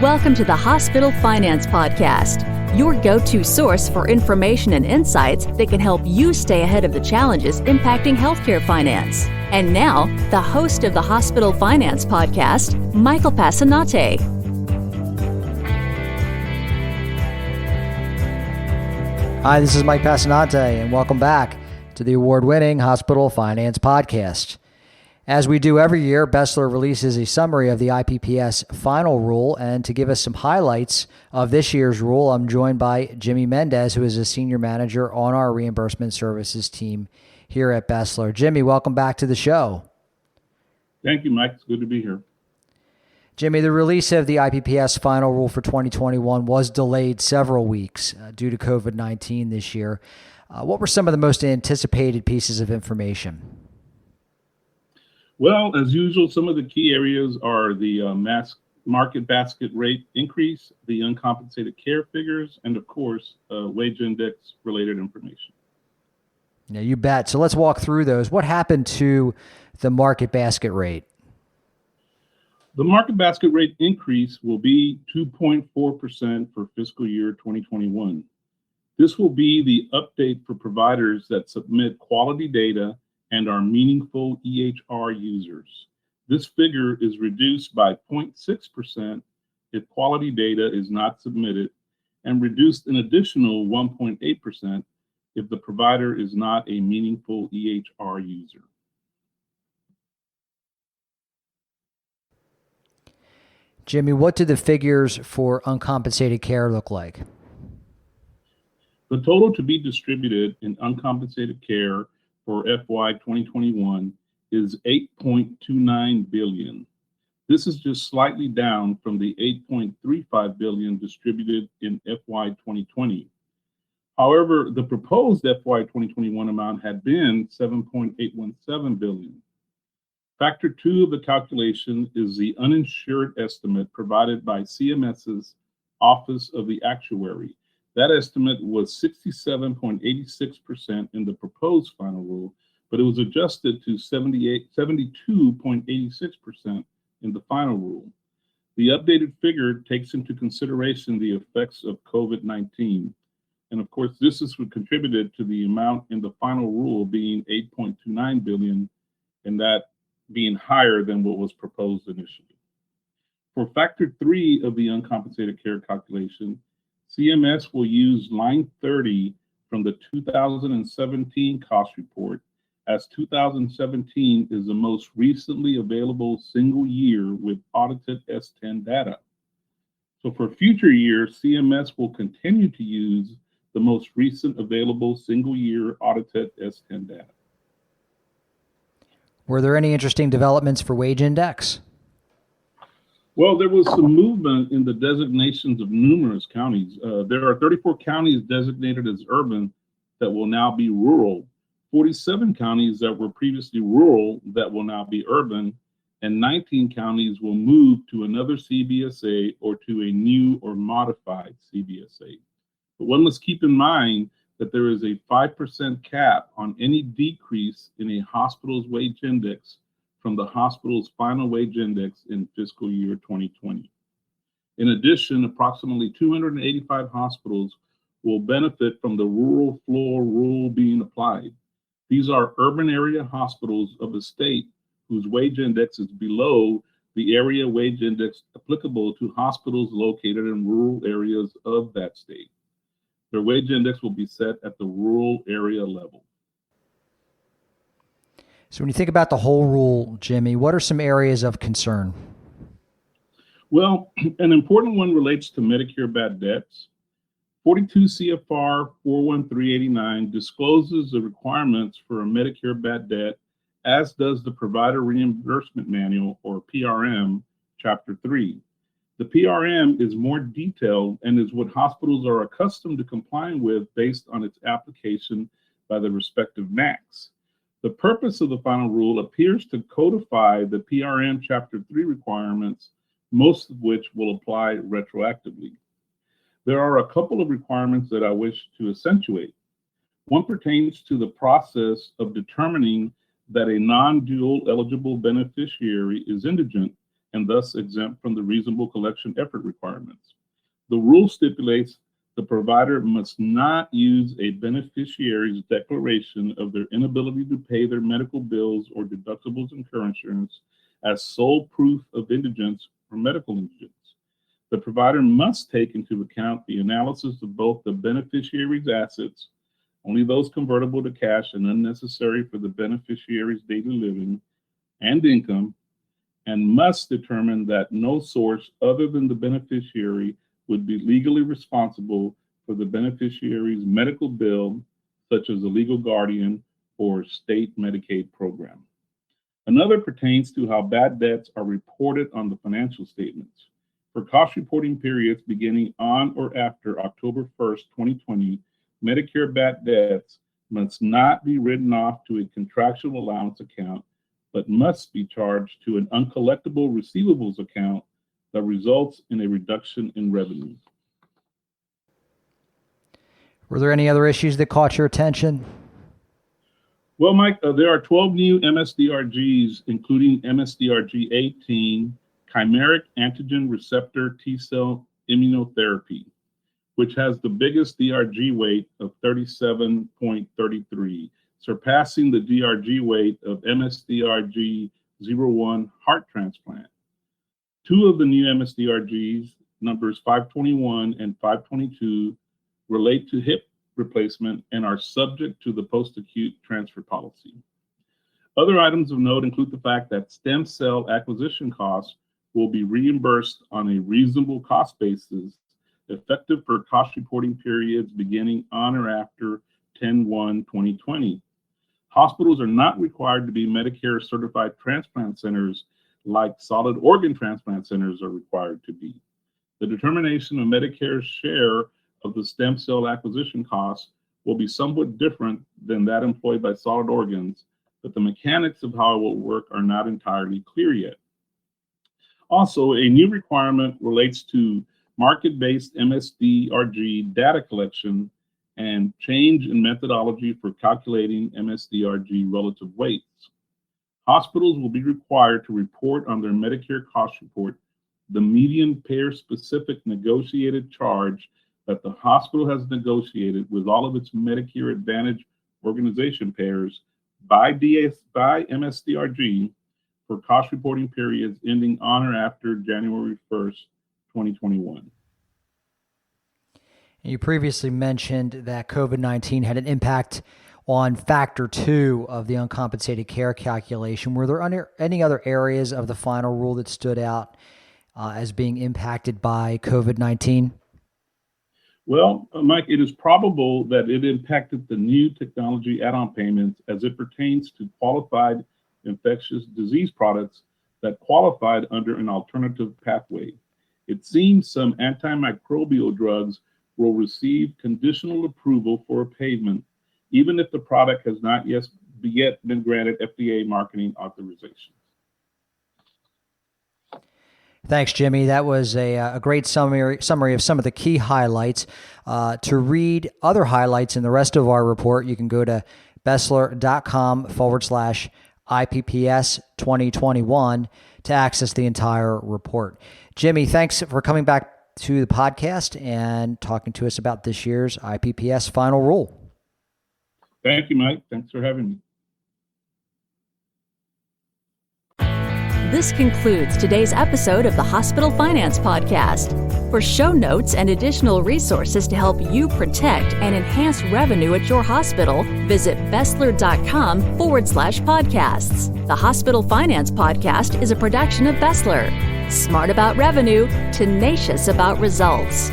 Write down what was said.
Welcome to the Hospital Finance Podcast, your go-to source for information and insights that can help you stay ahead of the challenges impacting healthcare finance. And now, the host of the Hospital Finance Podcast, Michael Passanante. Hi, this is Mike Passanante, and welcome back to the award-winning Hospital Finance Podcast. As we do every year, Besler releases a summary of the IPPS Final Rule, and to give us some highlights of this year's rule, I'm joined by Jimmy Mendez, who is a senior manager on our reimbursement services team here at Besler. Jimmy, welcome back to the show. Thank you, Mike. It's good to be here. Jimmy, the release of the IPPS Final Rule for 2021 was delayed several weeks due to COVID-19 this year. What were some of the most anticipated pieces of information? Well, as usual, some of the key areas are the market basket rate increase, the uncompensated care figures, and of course, wage index related information. Yeah, you bet. So let's walk through those. What happened to the market basket rate? The market basket rate increase will be 2.4% for fiscal year 2021. This will be the update for providers that submit quality data and are meaningful EHR users. This figure is reduced by 0.6% if quality data is not submitted, and reduced an additional 1.8% if the provider is not a meaningful EHR user. Jimmy, what do the figures for uncompensated care look like? The total to be distributed in uncompensated care for FY 2021 is $8.29 billion. This is just slightly down from the $8.35 billion distributed in FY 2020. However, the proposed FY 2021 amount had been $7.817 billion. Factor 2 of the calculation is the uninsured estimate provided by CMS's Office of the Actuary. That estimate was 67.86% in the proposed final rule, but it was adjusted to 72.86% in the final rule. The updated figure takes into consideration the effects of COVID-19. And of course, this is what contributed to the amount in the final rule being $8.29 billion, and that being higher than what was proposed initially. For factor 3 of the uncompensated care calculation, CMS will use line 30 from the 2017 cost report, as 2017 is the most recently available single year with audited S10 data. So for future years, CMS will continue to use the most recent available single year audited S10 data. Were there any interesting developments for wage index? Well, there was some movement in the designations of numerous counties. There are 34 counties designated as urban that will now be rural, 47 counties that were previously rural that will now be urban, and 19 counties will move to another CBSA or to a new or modified CBSA. But one must keep in mind that there is a 5% cap on any decrease in a hospital's wage index from the hospital's final wage index in fiscal year 2020. In addition, approximately 285 hospitals will benefit from the rural floor rule being applied. These are urban area hospitals of the state whose wage index is below the area wage index applicable to hospitals located in rural areas of that state. Their wage index will be set at the rural area level. So when you think about the whole rule, Jimmy, what are some areas of concern? Well, an important one relates to Medicare bad debts. 42 CFR 41389 discloses the requirements for a Medicare bad debt, as does the Provider Reimbursement Manual, or PRM, Chapter 3. The PRM is more detailed and is what hospitals are accustomed to complying with based on its application by the respective MACs. The purpose of the final rule appears to codify the PRM Chapter 3 requirements, most of which will apply retroactively. There are a couple of requirements that I wish to accentuate. One pertains to the process of determining that a non-dual eligible beneficiary is indigent and thus exempt from the reasonable collection effort requirements. The rule stipulates the provider must not use a beneficiary's declaration of their inability to pay their medical bills or deductibles and co-insurance as sole proof of indigence or medical indigence. The provider must take into account the analysis of both the beneficiary's assets, only those convertible to cash and unnecessary for the beneficiary's daily living and income, and must determine that no source other than the beneficiary would be legally responsible for the beneficiary's medical bill, such as a legal guardian or state Medicaid program. Another pertains to how bad debts are reported on the financial statements. For cost reporting periods beginning on or after October 1st, 2020, Medicare bad debts must not be written off to a contractual allowance account, but must be charged to an uncollectible receivables account that results in a reduction in revenue. Were there any other issues that caught your attention? Well, Mike, there are 12 new MS-DRGs, including MS-DRG 18, chimeric antigen receptor T-cell immunotherapy, which has the biggest DRG weight of 37.33, surpassing the DRG weight of MS-DRG 01 heart transplant. Two of the new MS-DRGs, numbers 521 and 522, relate to hip replacement and are subject to the post-acute transfer policy. Other items of note include the fact that stem cell acquisition costs will be reimbursed on a reasonable cost basis, effective for cost reporting periods beginning on or after 10/1/2020. Hospitals are not required to be Medicare certified transplant centers like solid organ transplant centers are required to be. The determination of Medicare's share of the stem cell acquisition costs will be somewhat different than that employed by solid organs, but the mechanics of how it will work are not entirely clear yet. Also, a new requirement relates to market-based MS-DRG data collection and change in methodology for calculating MS-DRG relative weights. Hospitals will be required to report on their Medicare cost report the median payer-specific negotiated charge that the hospital has negotiated with all of its Medicare Advantage organization payers by MS-DRG for cost reporting periods ending on or after January 1st, 2021. You previously mentioned that COVID-19 had an impact on Factor 2 of the uncompensated care calculation. Were there any other areas of the final rule that stood out as being impacted by COVID-19? Well, Mike, it is probable that it impacted the new technology add-on payments as it pertains to qualified infectious disease products that qualified under an alternative pathway. It seems some antimicrobial drugs will receive conditional approval for a payment, even if the product has not yet been granted FDA marketing authorization. Thanks, Jimmy. That was a great summary of some of the key highlights. To read other highlights in the rest of our report, you can go to Besler.com/IPPS 2021 to access the entire report. Jimmy, thanks for coming back to the podcast and talking to us about this year's IPPS Final Rule. Thank you, Mike. Thanks for having me. This concludes today's episode of the Hospital Finance Podcast. For show notes and additional resources to help you protect and enhance revenue at your hospital, visit Besler.com/podcasts. The Hospital Finance Podcast is a production of Besler. Smart about revenue, tenacious about results.